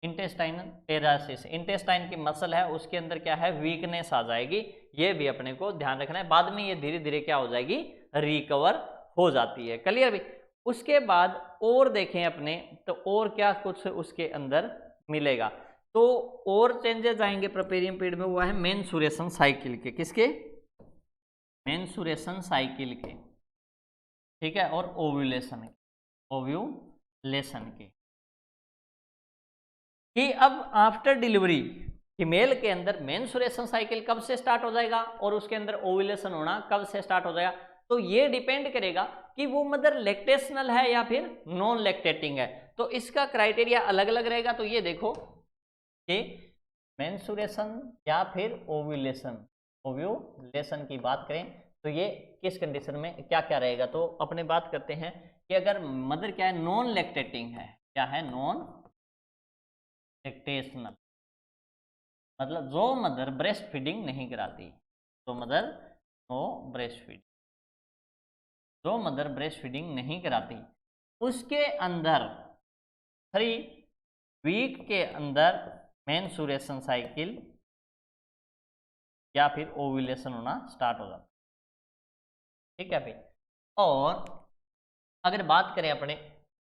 इंटेस्टाइनल पेरासिस, इंटेस्टाइन की मसल है उसके अंदर क्या है? वीकनेस आ जाएगी। ये भी अपने को ध्यान रखना है। बाद में ये धीरे धीरे क्या हो जाएगी? रिकवर हो जाती है। क्लियर भाई? उसके बाद और देखें अपने, तो और क्या कुछ उसके अंदर मिलेगा? तो और चेंजेस आएंगे प्रोपेरियम पीरियड में, वो है मेंसुरेशन साइकिल के। किसके? मेंसुरेशन साइकिल के। ठीक है, और ओव्यूलेशन के, ओव्यूलेशन के, कि अब आफ्टर डिलीवरी फीमेल के अंदर मेंसुरेशन साइकिल कब से स्टार्ट हो जाएगा और उसके अंदर ओव्यूलेशन होना कब से स्टार्ट हो जाएगा? तो ये डिपेंड करेगा कि वो मदर लैक्टेशनल है या फिर नॉन लैक्टेटिंग है। तो इसका क्राइटेरिया अलग अलग रहेगा। तो ये देखो कि मेंसुरेशन या फिर ओव्यूलेशन, ओव्यूलेशन की बात करें तो ये किस कंडीशन में क्या क्या रहेगा? तो अपने बात करते हैं कि अगर मदर क्या है? नॉन लैक्टेटिंग है। क्या है? नॉन लैक्टेशनल, मतलब जो मदर ब्रेस्ट फीडिंग नहीं कराती, तो मदर नो ब्रेस्ट फीडिंग, जो मदर ब्रेस्ट फीडिंग नहीं कराती उसके अंदर 3 वीक के अंदर मेंसुरेशन साइकिल या फिर ओव्यूलेशन होना स्टार्ट हो जाता है। ठीक है भाई? और अगर बात करें अपने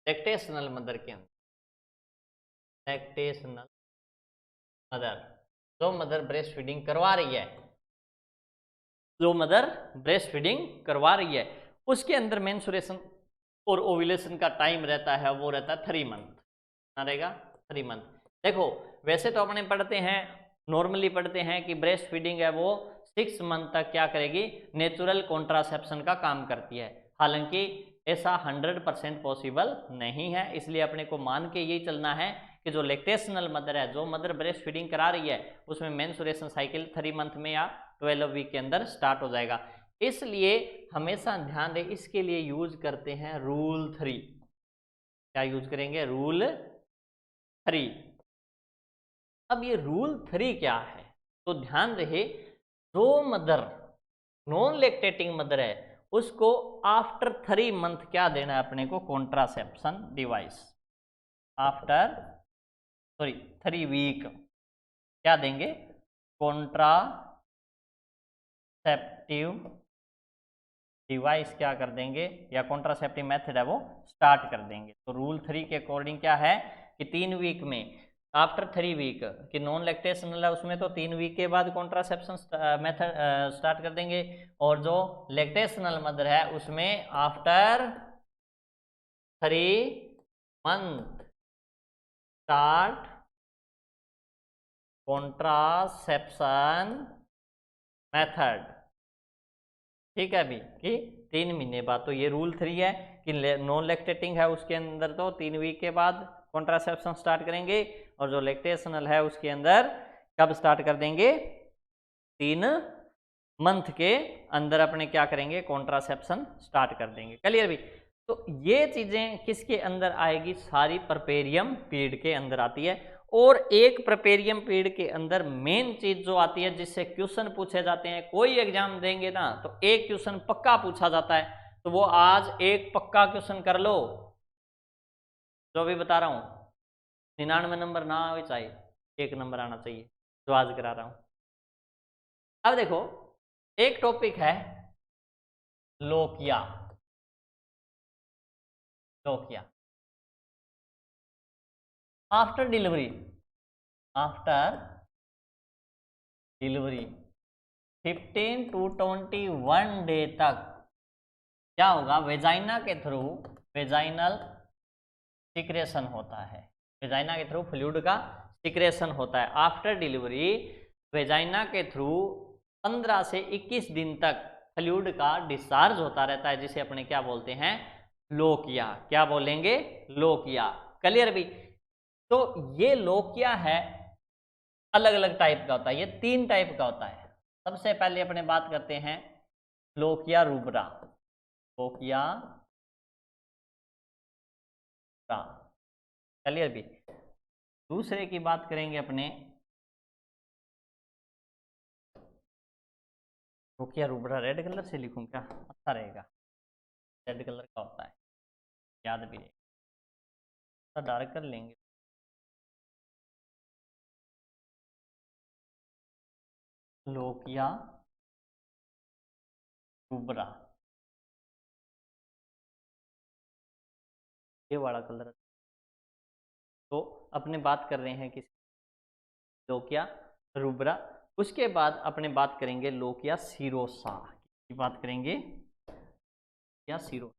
लैक्टेशनल मदर के अंदर, लैक्टेशनल मदर जो मदर ब्रेस्ट फीडिंग करवा रही है, जो मदर ब्रेस्ट फीडिंग करवा रही है, उसके अंदर मेंस्ट्रुएशन और ओव्यूलेशन का टाइम रहता है, वो रहता है 3 मंथ। कितना रहेगा? 3 मंथ। देखो वैसे तो अपने पढ़ते हैं, नॉर्मली पढ़ते हैं कि ब्रेस्ट फीडिंग है वो 6 मंथ तक क्या करेगी? नेचुरल कॉन्ट्रासेप्शन का काम करती है। हालांकि ऐसा 100% पॉसिबल नहीं है, इसलिए अपने को मान के यही चलना है कि जो लैक्टेशनल मदर है, जो मदर ब्रेस्ट फीडिंग करा रही है, उसमें मेंस्ट्रुएशन साइकिल 3 मंथ में या 12 वीक के अंदर स्टार्ट हो जाएगा। इसलिए हमेशा ध्यान दें, इसके लिए यूज करते हैं रूल 3। क्या यूज करेंगे? रूल 3। अब ये रूल 3 क्या है? तो ध्यान रहे, जो मदर नॉन लैक्टेटिंग मदर है उसको आफ्टर 3 मंथ क्या देना है अपने को? Contraception device. आफ्टर 3 वीक क्या देंगे? कॉन्ट्रासेप्टिव डिवाइस क्या कर देंगे, या कॉन्ट्रासेप्टिव मेथड है वो स्टार्ट कर देंगे। तो रूल 3 के अकॉर्डिंग क्या है कि 3 वीक में, आफ्टर 3 वीक कि नॉन लैक्टेशनल है उसमें तो 3 वीक के बाद कॉन्ट्रासेप्शन मेथड स्टार्ट कर देंगे, और जो लैक्टेशनल मदर है उसमें after 3 month start contraception method. ठीक है अभी कि 3 महीने बाद। तो ये रूल 3 है कि नॉन लैक्टेटिंग है उसके अंदर तो 3 वीक के बाद कॉन्ट्रासेप्शन स्टार्ट करेंगे, और जो लैक्टेशनल है उसके अंदर कब स्टार्ट कर देंगे? 3 मंथ के अंदर अपने क्या करेंगे? कॉन्ट्रासेप्शन स्टार्ट कर देंगे। क्लियर भी? तो ये चीजें किसके अंदर आएगी? सारी प्रपेरियम पीरियड के अंदर आती है। और एक प्रपेरियम पीरियड के अंदर मेन चीज जो आती है जिससे क्वेश्चन पूछे जाते हैं, कोई एग्जाम देंगे ना तो एक क्वेश्चन पक्का पूछा जाता है, तो वो आज एक पक्का क्वेश्चन कर लो, जो भी बता रहा हूं 99 नंबर ना आवे चाहिए, 1 नंबर आना चाहिए, जो आज करा रहा हूं। अब देखो एक टॉपिक है lochia. Lochia after delivery, after delivery 15 to 21 day तक क्या होगा? वेजाइना के थ्रू वेजाइनल सिक्रेशन होता है, वेजाइना के थ्रू फ्लूइड का सिक्रेशन होता है। आफ्टर डिलीवरी वेजाइना के थ्रू 15 से 21 दिन तक फ्लूइड का डिस्चार्ज होता रहता है, जिसे अपने क्या बोलते हैं? लोकिया। क्या बोलेंगे? लोकिया। क्लियर भी? तो ये लोकिया है, अलग अलग टाइप का होता है, ये 3 टाइप का होता है। सबसे पहले अपने बात करते हैं लोकिया रूब्रा। लोकिया क्लियर भी? दूसरे की बात करेंगे अपने लोकिया रूब्रा। रेड कलर से लिखूं क्या? अच्छा रहेगा, रेड कलर का होता है, याद भी रहेगा। तो डार्क कर लेंगे। लोकिया रूब्रा, ये वाला कलर। तो अपने बात कर रहे हैं किस? Lochia rubra. उसके बाद अपने बात करेंगे लोकिया सीरोसा की बात करेंगे, या सीरोसा।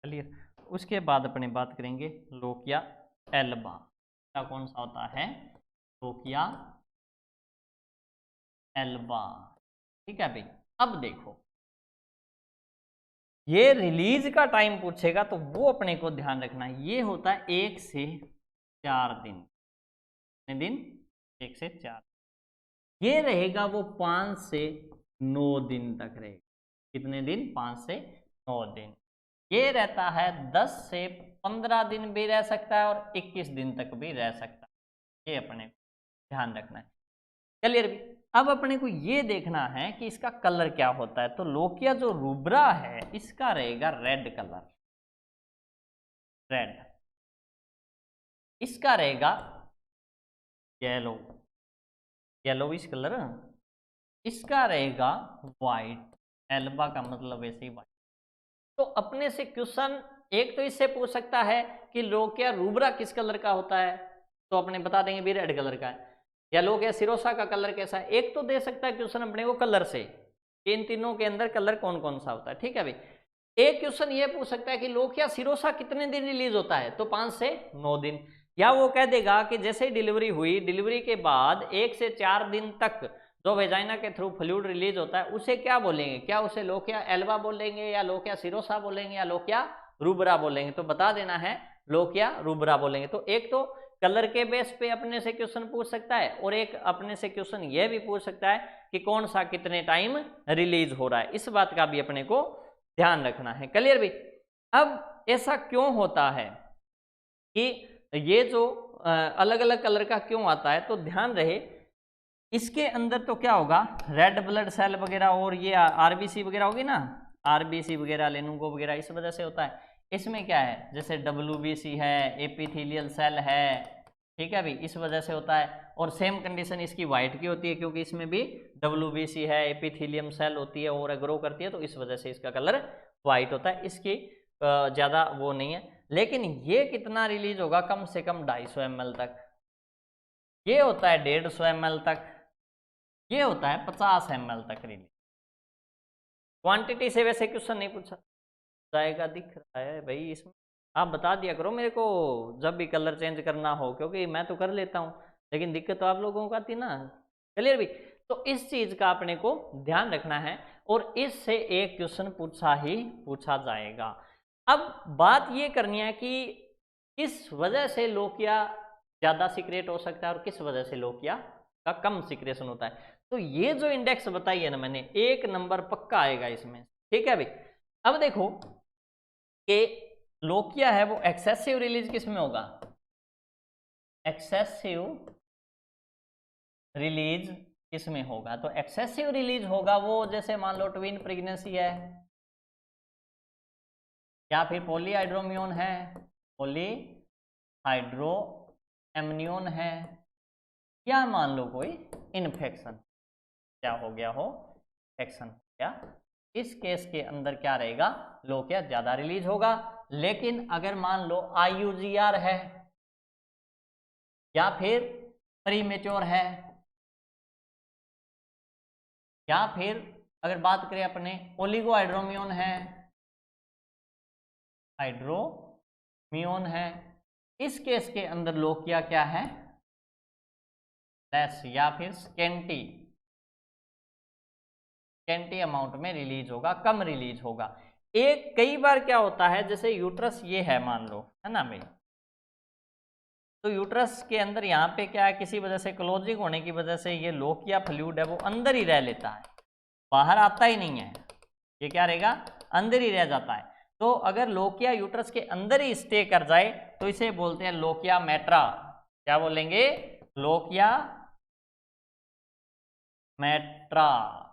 चलिए उसके बाद अपने बात करेंगे लोकिया एल्बा। क्या कौन सा होता है? Lochia Elba. ठीक है भाई? अब देखो ये रिलीज का टाइम पूछेगा तो वो अपने को ध्यान रखना है, ये होता है 1 से 4 दिन। कितने दिन? 1 से 4। ये रहेगा वो 5 से 9 दिन तक रहेगा। कितने दिन? 5 से 9 दिन। ये रहता है 10 से 15 दिन भी रह सकता है और 21 दिन तक भी रह सकता है, ये अपने को ध्यान रखना है। क्लियर भी? अब अपने को ये देखना है कि इसका कलर क्या होता है। तो लोकिया जो रूब्रा है इसका रहेगा रेड कलर, रेड। इसका रहेगा येलो, येलोविश कलर। इसका रहेगा व्हाइट, एल्बा का मतलब वैसे ही व्हाइट। तो अपने से क्वेश्चन एक तो इससे पूछ सकता है कि लोकिया रूब्रा किस कलर का होता है, तो अपने बता देंगे भी रेड कलर का है। या लोकिया सिरोसा का कलर कैसा है, एक तो दे सकता है क्वेश्चन अपने को कलर से, इन तीनों के अंदर कलर कौन कौन सा होता है, ठीक है भाई। एक क्वेश्चन ये पूछ सकता है कि लोकिया सिरोसा कितने दिन रिलीज होता है, तो 5 से 9 दिन। या वो कह देगा कि जैसे डिलीवरी हुई, डिलीवरी के बाद 1 से 4 दिन तक जो वेजाइना के थ्रू फ्लूइड रिलीज होता है उसे क्या बोलेंगे, क्या उसे लोकिया एल्वा बोलेंगे या लोकिया सिरोसा बोलेंगे या लोकिया रूब्रा बोलेंगे, तो बता देना है लोकिया रूब्रा बोलेंगे। तो एक तो कलर के बेस पे अपने से क्वेश्चन पूछ सकता है, और एक अपने से क्वेश्चन यह भी पूछ सकता है कि कौन सा कितने टाइम रिलीज हो रहा है, इस बात का भी अपने को ध्यान रखना है। क्लियर भी। अब ऐसा क्यों होता है कि ये जो अलग अलग कलर का क्यों आता है, तो ध्यान रहे इसके अंदर तो क्या होगा, रेड ब्लड सेल वगैरह और ये आरबीसी वगैरह होगी ना, आरबीसी वगैरह लेनुगो वगैरह, इस वजह से होता है। इसमें क्या है, जैसे डब्ल्यूबीसी है, एपिथेलियल सेल है, ठीक है भाई, इस वजह से होता है। और सेम कंडीशन इसकी वाइट की होती है, क्योंकि इसमें भी डब्ल्यूबीसी है, एपिथेलियम सेल होती है और ग्रो करती है, तो इस वजह से इसका कलर वाइट होता है। इसकी ज़्यादा वो नहीं है। लेकिन ये कितना रिलीज होगा, कम से कम 250 ml तक, ये होता है 150 ml तक, ये होता है 50 ml तक रिलीज। क्वांटिटी से वैसे क्वेश्चन नहीं पूछा जाएगा, दिख रहा है भाई इसमें, आप बता दिया करो मेरे को जब भी कलर चेंज करना हो, क्योंकि मैं तो कर लेता हूँ, लेकिन दिक्कत तो आप लोगों को आती ना। क्लियर भी। तो इस चीज का अपने को ध्यान रखना है, और इससे एक क्वेश्चन पूछा ही पूछा जाएगा। अब बात ये करनी है कि किस वजह से लोकिया ज्यादा सीक्रेट हो सकता है और किस वजह से लोकिया का कम सीक्रेशन होता है। तो ये जो इंडेक्स बताई है ना मैंने, 1 नंबर पक्का आएगा इसमें, ठीक है भाई। अब देखो कि लोकिया है वो एक्सेसिव रिलीज किस में होगा, एक्सेसिव रिलीज किस में होगा, तो एक्सेसिव रिलीज होगा वो जैसे मान लो ट्विन प्रेगनेंसी है, या फिर पॉलीहाइड्रोम्यून है, पॉलीहाइड्रोएमनियोन है, या मान लो कोई इन्फेक्शन क्या हो गया हो, इन्फेक्शन हो गया, इस केस के अंदर क्या रहेगा, लोकिया ज्यादा रिलीज होगा। लेकिन अगर मान लो IUGR है या फिर प्रीमेच्योर है, या फिर अगर बात करें अपने ओलिगोहाइड्रोम्यून है, हाइड्रोम्यून है, इस केस के अंदर लोकिया क्या है, लेस या फिर स्केंटी अमाउंट में रिलीज होगा, कम रिलीज होगा। एक कई बार क्या होता है, जैसे यूट्रस ये है मान लो, है ना भाई, तो यूट्रस के अंदर यहाँ पे क्या है, किसी वजह से क्लोजिंग होने की वजह से ये लोकिया फ्लूइड है वो अंदर ही रह लेता है, बाहर आता ही नहीं है, ये क्या रहेगा, अंदर ही रह जाता है। तो अगर लोकिया यूट्रस के अंदर ही स्टे कर जाए तो इसे बोलते हैं लोकिया मैट्रा। क्या बोलेंगे, लोकिया मैट्रा,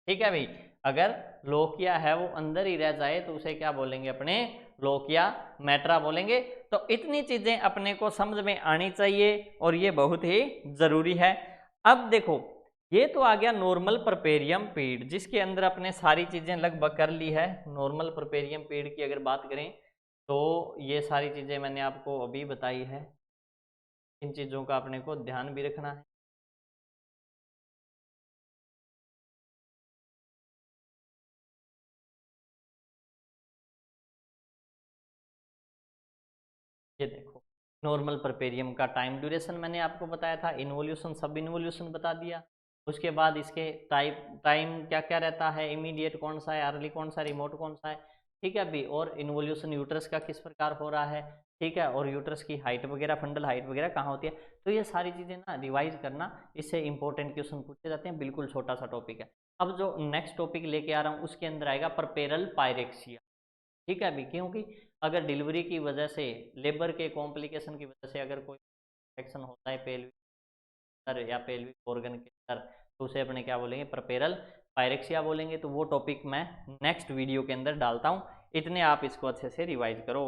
ठीक है भाई। अगर लोकिया है वो अंदर ही रह जाए तो उसे क्या बोलेंगे, अपने लोकिया मैट्रा बोलेंगे। तो इतनी चीजें अपने को समझ में आनी चाहिए और ये बहुत ही जरूरी है। अब देखो ये तो आ गया नॉर्मल परपेरियम पीड, जिसके अंदर अपने सारी चीजें लगभग कर ली है। नॉर्मल परपेरियम पीड की अगर बात करें तो ये सारी चीजें मैंने आपको अभी बताई है, इन चीजों का अपने को ध्यान भी रखना है। ये देखो नॉर्मल परपेरियम का टाइम ड्यूरेशन मैंने आपको बताया था, इन्वोल्यूशन सब इन्वोल्यूशन बता दिया। उसके बाद इसके टाइम क्या क्या रहता है, इमीडिएट कौन सा है, अर्ली कौन सा, रिमोट कौन सा है, ठीक है अभी। और इन्वोल्यूशन यूट्रस का किस प्रकार हो रहा है, ठीक है, और यूट्रस की हाइट वगैरह, फंडल हाइट वगैरह कहाँ होती है। तो ये सारी चीज़ें ना रिवाइज करना, इससे इंपॉर्टेंट क्वेश्चन पूछे जाते हैं। बिल्कुल छोटा सा टॉपिक है। अब जो नेक्स्ट टॉपिक लेके आ रहा हूँ उसके अंदर आएगा परपेरल पायरेक्सिया, ठीक है अभी। क्योंकि अगर डिलीवरी की वजह से, लेबर के कॉम्प्लिकेशन की वजह से अगर कोई इन्फेक्शन होता है पेल्विक या पेल्विक ऑर्गन के अंदर, तो उसे अपने क्या बोलेंगे, परपेरल पायरेक्सिया बोलेंगे। तो वो टॉपिक मैं नेक्स्ट वीडियो के अंदर डालता हूँ, इतने आप इसको अच्छे से रिवाइज करो।